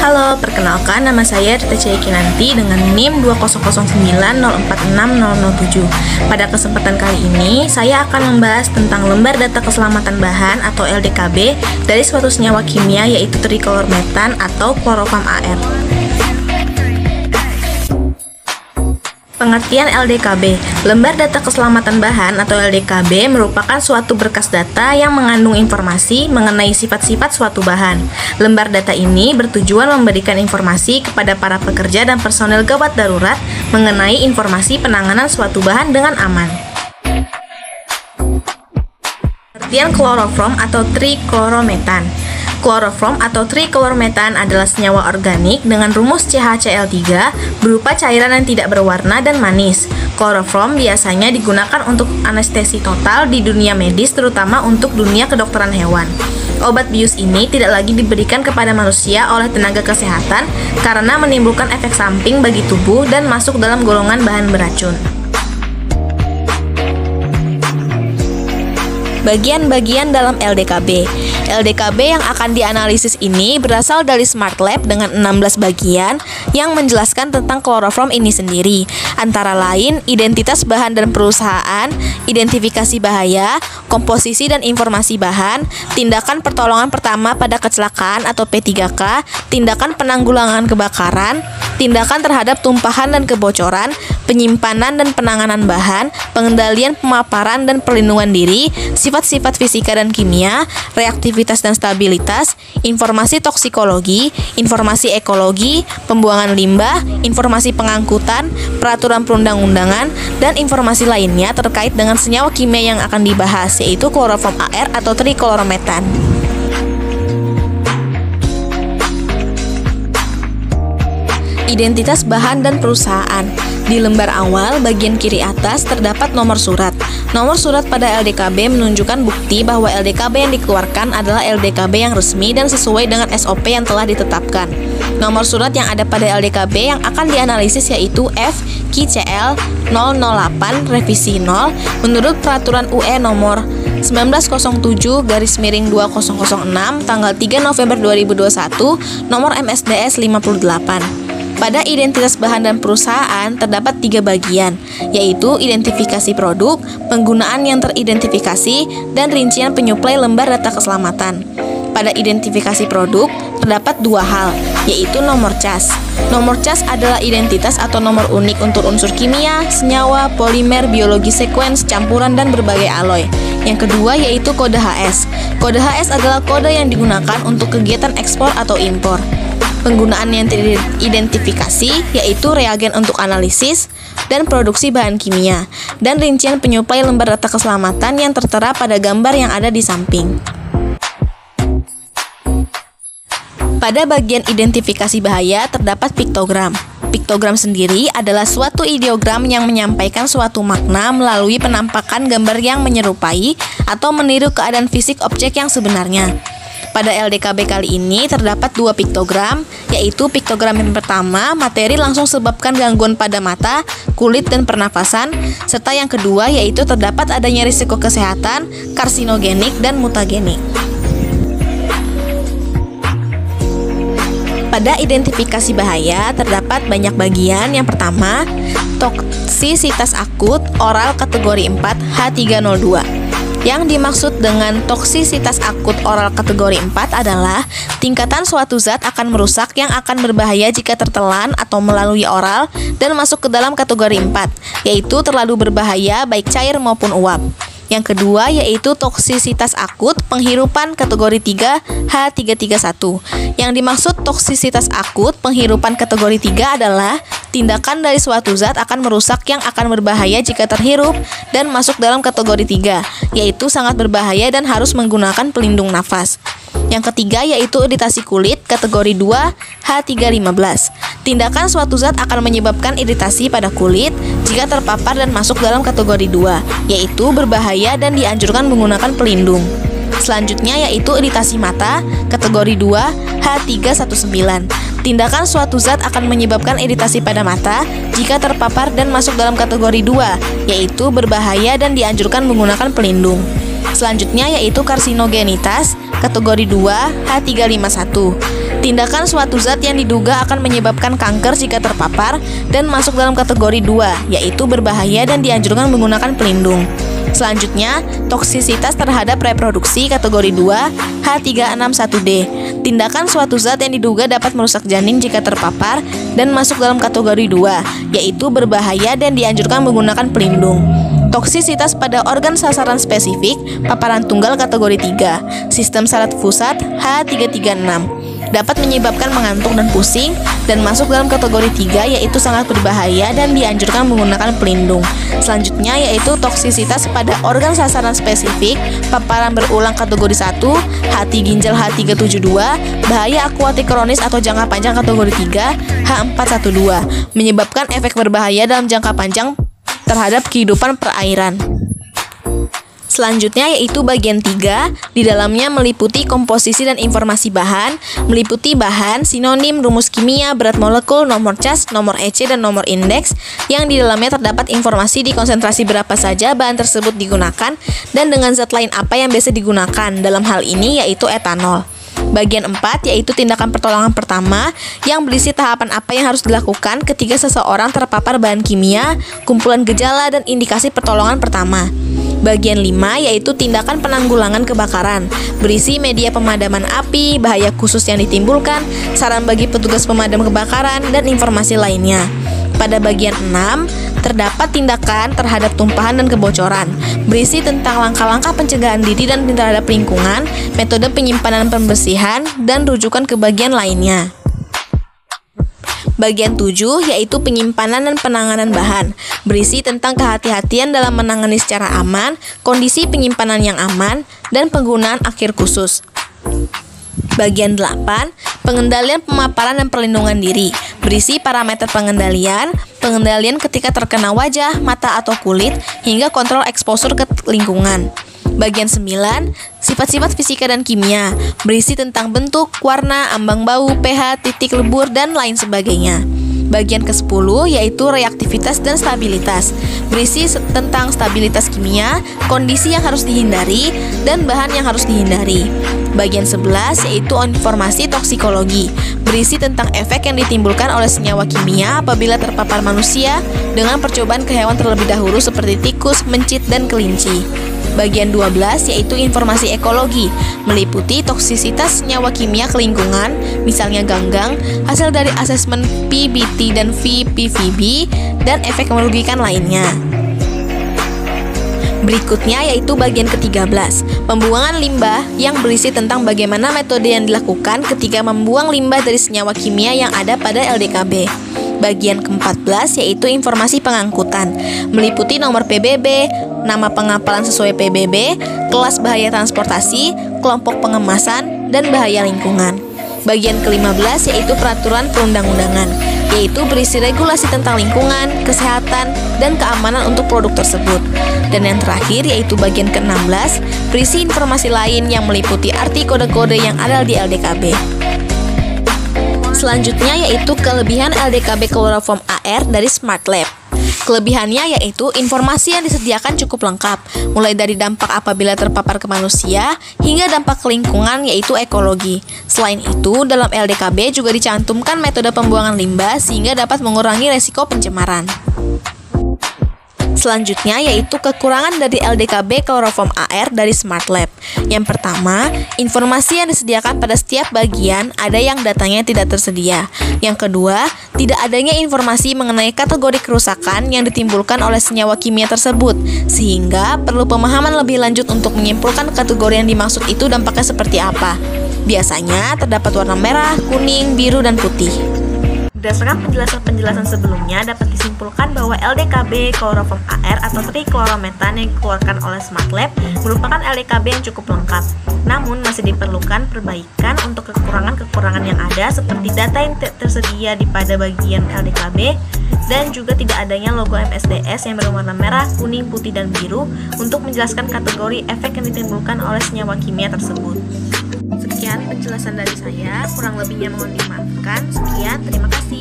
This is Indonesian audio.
Halo, perkenalkan nama saya Rita Ciakinanti dengan NIM 20090466007. Pada kesempatan kali ini, saya akan membahas tentang lembar data keselamatan bahan atau LDKB dari suatu senyawa kimia yaitu triklormetan atau klorofam AR. Pengertian LDKB. Lembar data keselamatan bahan atau LDKB merupakan suatu berkas data yang mengandung informasi mengenai sifat-sifat suatu bahan. Lembar data ini bertujuan memberikan informasi kepada para pekerja dan personel gawat darurat mengenai informasi penanganan suatu bahan dengan aman. Pengertian klorofrom atau triklorometan. Klorofrom atau triklormetan adalah senyawa organik dengan rumus CHCl3 berupa cairan yang tidak berwarna dan manis. Klorofrom biasanya digunakan untuk anestesi total di dunia medis, terutama untuk dunia kedokteran hewan. Obat bius ini tidak lagi diberikan kepada manusia oleh tenaga kesehatan karena menimbulkan efek samping bagi tubuh dan masuk dalam golongan bahan beracun. Bagian-bagian dalam LDKB. LDKB yang akan dianalisis ini berasal dari Smart Lab dengan 16 bagian yang menjelaskan tentang klorofrom ini sendiri. Antara lain, identitas bahan dan perusahaan, identifikasi bahaya, komposisi dan informasi bahan, tindakan pertolongan pertama pada kecelakaan atau P3K, tindakan penanggulangan kebakaran, tindakan terhadap tumpahan dan kebocoran, penyimpanan dan penanganan bahan, pengendalian pemaparan dan perlindungan diri, sifat-sifat fisika dan kimia, reaktivitas dan stabilitas, informasi toksikologi, informasi ekologi, pembuangan limbah, informasi pengangkutan, peraturan perundang-undangan, dan informasi lainnya terkait dengan senyawa kimia yang akan dibahas, yaitu klorofom AR atau triklorometan. Identitas bahan dan perusahaan. Di lembar awal, bagian kiri atas terdapat nomor surat. Nomor surat pada LDKB menunjukkan bukti bahwa LDKB yang dikeluarkan adalah LDKB yang resmi dan sesuai dengan SOP yang telah ditetapkan. Nomor surat yang ada pada LDKB yang akan dianalisis yaitu FQCL 008 revisi 0 menurut peraturan UE nomor 1907/2006 tanggal 3 November 2021 nomor MSDS 58. Pada identitas bahan dan perusahaan terdapat 3 bagian, yaitu identifikasi produk, penggunaan yang teridentifikasi, dan rincian penyuplai lembar data keselamatan. Pada identifikasi produk terdapat 2 hal, yaitu nomor CAS. Nomor CAS adalah identitas atau nomor unik untuk unsur kimia, senyawa, polimer, biologi sekuens, campuran, dan berbagai alloy. Yang kedua yaitu kode HS. Kode HS adalah kode yang digunakan untuk kegiatan ekspor atau impor. Penggunaan yang teridentifikasi yaitu reagen untuk analisis dan produksi bahan kimia, dan rincian penyuplai lembar data keselamatan yang tertera pada gambar yang ada di samping. Pada bagian identifikasi bahaya terdapat piktogram. Piktogram sendiri adalah suatu ideogram yang menyampaikan suatu makna melalui penampakan gambar yang menyerupai atau meniru keadaan fisik objek yang sebenarnya. Pada LDKB kali ini terdapat 2 piktogram, yaitu piktogram yang pertama, materi langsung sebabkan gangguan pada mata, kulit, dan pernafasan, serta yang kedua yaitu terdapat adanya risiko kesehatan, karsinogenik, dan mutagenik. Pada identifikasi bahaya terdapat banyak bagian. Yang pertama, toksisitas akut oral kategori 4 H302. Yang dimaksud dengan toksisitas akut oral kategori 4 adalah tingkatan suatu zat akan merusak yang akan berbahaya jika tertelan atau melalui oral dan masuk ke dalam kategori 4, yaitu terlalu berbahaya baik cair maupun uap. Yang kedua yaitu toksisitas akut penghirupan kategori 3 H331. Yang dimaksud toksisitas akut penghirupan kategori 3 adalah tindakan dari suatu zat akan merusak yang akan berbahaya jika terhirup dan masuk dalam kategori 3, yaitu sangat berbahaya dan harus menggunakan pelindung nafas. Yang ketiga yaitu iritasi kulit kategori 2 H315. Tindakan suatu zat akan menyebabkan iritasi pada kulit jika terpapar dan masuk dalam kategori 2, yaitu berbahaya dan dianjurkan menggunakan pelindung. Selanjutnya yaitu iritasi mata kategori 2 H319. Tindakan suatu zat akan menyebabkan iritasi pada mata jika terpapar dan masuk dalam kategori 2, yaitu berbahaya dan dianjurkan menggunakan pelindung. Selanjutnya yaitu karsinogenitas, kategori 2 H351. Tindakan suatu zat yang diduga akan menyebabkan kanker jika terpapar dan masuk dalam kategori 2, yaitu berbahaya dan dianjurkan menggunakan pelindung. Selanjutnya, toksisitas terhadap reproduksi kategori 2 H361D. Tindakan suatu zat yang diduga dapat merusak janin jika terpapar dan masuk dalam kategori 2, yaitu berbahaya dan dianjurkan menggunakan pelindung. Toksisitas pada organ sasaran spesifik, paparan tunggal kategori 3, sistem saraf pusat H336. Dapat menyebabkan mengantuk dan pusing dan masuk dalam kategori 3, yaitu sangat berbahaya dan dianjurkan menggunakan pelindung. Selanjutnya yaitu toksisitas pada organ sasaran spesifik, paparan berulang kategori 1, hati ginjal H372, bahaya akuatik kronis atau jangka panjang kategori 3, H412, menyebabkan efek berbahaya dalam jangka panjang terhadap kehidupan perairan. Selanjutnya yaitu bagian 3, di dalamnya meliputi komposisi dan informasi bahan, meliputi bahan, sinonim, rumus kimia, berat molekul, nomor cas, nomor EC, dan nomor indeks, yang di dalamnya terdapat informasi di konsentrasi berapa saja bahan tersebut digunakan, dan dengan zat lain apa yang biasa digunakan, dalam hal ini yaitu etanol. Bagian 4 yaitu tindakan pertolongan pertama yang berisi tahapan apa yang harus dilakukan ketika seseorang terpapar bahan kimia, kumpulan gejala, dan indikasi pertolongan pertama. Bagian 5 yaitu tindakan penanggulangan kebakaran, berisi media pemadaman api, bahaya khusus yang ditimbulkan, saran bagi petugas pemadam kebakaran, dan informasi lainnya. Pada bagian 6, terdapat tindakan terhadap tumpahan dan kebocoran, berisi tentang langkah-langkah pencegahan diri dan terhadap lingkungan, metode penyimpanan pembersihan, dan rujukan ke bagian lainnya. Bagian 7 yaitu penyimpanan dan penanganan bahan, berisi tentang kehati-hatian dalam menangani secara aman, kondisi penyimpanan yang aman, dan penggunaan akhir khusus. Bagian 8, pengendalian pemaparan dan perlindungan diri, berisi parameter pengendalian ketika terkena wajah, mata, atau kulit, hingga kontrol eksposur ke lingkungan. Bagian 9, sifat-sifat fisika dan kimia, berisi tentang bentuk, warna, ambang bau, pH, titik lebur, dan lain sebagainya. Bagian ke-10 yaitu reaktivitas dan stabilitas, berisi tentang stabilitas kimia, kondisi yang harus dihindari, dan bahan yang harus dihindari. Bagian 11 yaitu informasi toksikologi, berisi tentang efek yang ditimbulkan oleh senyawa kimia apabila terpapar manusia dengan percobaan ke hewan terlebih dahulu seperti tikus, mencit, dan kelinci. Bagian 12 yaitu informasi ekologi, meliputi toksisitas senyawa kimia ke lingkungan, misalnya ganggang, hasil dari asesmen PBT dan VPVB, dan efek merugikan lainnya. Berikutnya yaitu bagian ke-13, pembuangan limbah yang berisi tentang bagaimana metode yang dilakukan ketika membuang limbah dari senyawa kimia yang ada pada LDKB. Bagian ke-14 yaitu informasi pengangkutan, meliputi nomor PBB, nama pengapalan sesuai PBB, kelas bahaya transportasi, kelompok pengemasan, dan bahaya lingkungan. Bagian ke-15 yaitu peraturan perundang-undangan, yaitu berisi regulasi tentang lingkungan, kesehatan, dan keamanan untuk produk tersebut. Dan yang terakhir yaitu bagian ke-16, berisi informasi lain yang meliputi arti kode-kode yang ada di LDKB. Selanjutnya yaitu kelebihan LDKB Chloroform AR dari Smart Lab. Kelebihannya yaitu informasi yang disediakan cukup lengkap, mulai dari dampak apabila terpapar ke manusia hingga dampak ke lingkungan yaitu ekologi. Selain itu, dalam LDKB juga dicantumkan metode pembuangan limbah sehingga dapat mengurangi resiko pencemaran. Selanjutnya yaitu kekurangan dari LDKB Chloroform AR dari Smart Lab. Yang pertama, informasi yang disediakan pada setiap bagian ada yang datanya tidak tersedia. Yang kedua, tidak adanya informasi mengenai kategori kerusakan yang ditimbulkan oleh senyawa kimia tersebut, sehingga perlu pemahaman lebih lanjut untuk menyimpulkan kategori yang dimaksud itu dampaknya seperti apa. Biasanya terdapat warna merah, kuning, biru, dan putih. Berdasarkan penjelasan sebelumnya, dapat disimpulkan bahwa LDKB Chloroform AR atau trichloromethan yang dikeluarkan oleh Smart Lab merupakan LDKB yang cukup lengkap. Namun, masih diperlukan perbaikan untuk kekurangan-kekurangan yang ada seperti data yang tersedia di pada bagian LDKB dan juga tidak adanya logo MSDS yang berwarna merah, kuning, putih, dan biru untuk menjelaskan kategori efek yang ditimbulkan oleh senyawa kimia tersebut. Sekian penjelasan dari saya, kurang lebihnya mohon dimaafkan. Sekian, terima kasih.